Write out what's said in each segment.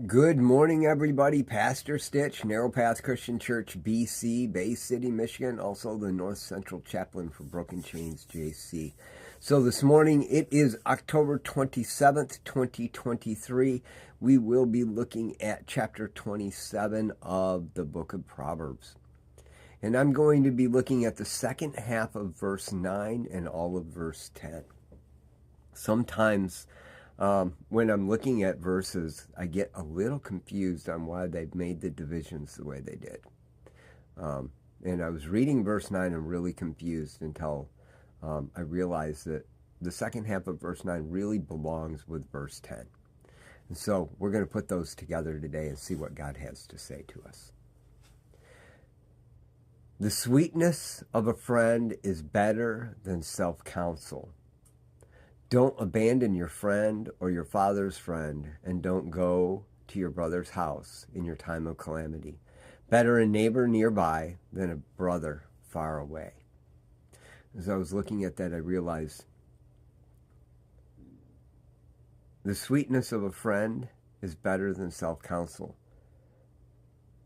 Good morning, everybody. Pastor Stitch, Narrow Path Christian Church, BC, Bay City, Michigan, also the North Central Chaplain for Broken Chains, JC. So this morning, it is October 27th, 2023. We will be looking at chapter 27 of the book of Proverbs. And I'm going to be looking at the second half of verse 9 and all of verse 10. Sometimes when I'm looking at verses, I get a little confused on why they've made the divisions the way they did. And I was reading verse 9 and really confused until I realized that the second half of verse 9 really belongs with verse 10. And so we're going to put those together today and see what God has to say to us. The sweetness of a friend is better than self-counsel. Don't abandon your friend or your father's friend, and don't go to your brother's house in your time of calamity. Better a neighbor nearby than a brother far away. As I was looking at that, I realized the sweetness of a friend is better than self-counsel.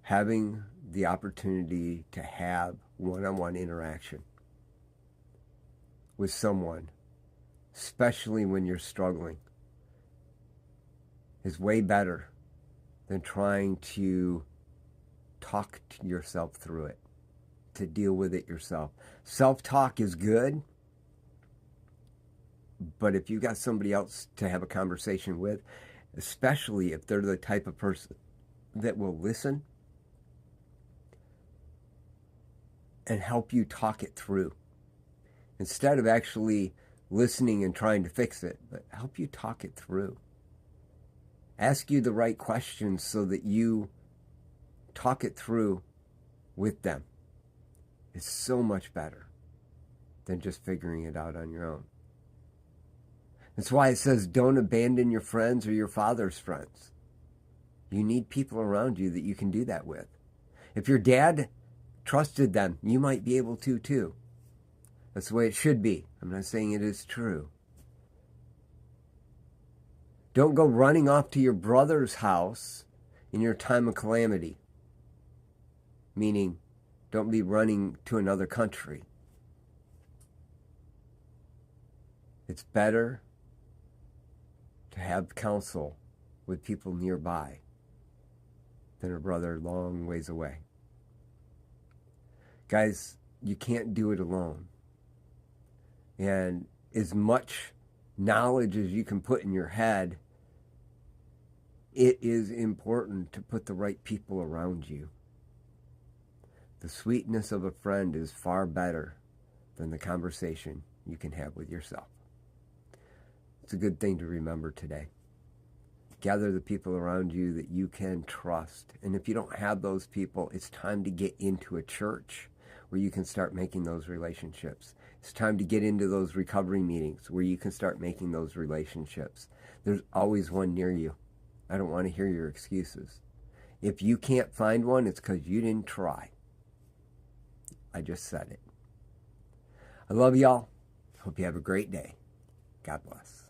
Having the opportunity to have one-on-one interaction with someone, especially when you're struggling, is way better than trying to talk to yourself through it, to deal with it yourself. Self-talk is good, but if you got somebody else to have a conversation with, especially if they're the type of person that will listen and help you talk it through, instead of actually listening and trying to fix it, but help you talk it through. Ask you the right questions so that you talk it through with them. It's so much better than just figuring it out on your own. That's why it says don't abandon your friends or your father's friends. You need people around you that you can do that with. If your dad trusted them, you might be able to too. That's the way it should be. I'm not saying it is true. Don't go running off to your brother's house in your time of calamity. Meaning, don't be running to another country It's better to have counsel with people nearby than a brother long ways away. Guys, you can't do it alone. And as much knowledge as you can put in your head, it is important to put the right people around you. The sweetness of a friend is far better than the conversation you can have with yourself. It's a good thing to remember today. Gather the people around you that you can trust. And if you don't have those people, it's time to get into a church where you can start making those relationships. It's time to get into those recovery meetings where you can start making those relationships. There's always one near you. I don't want to hear your excuses. If you can't find one, it's because you didn't try. I just said it. I love y'all. Hope you have a great day. God bless.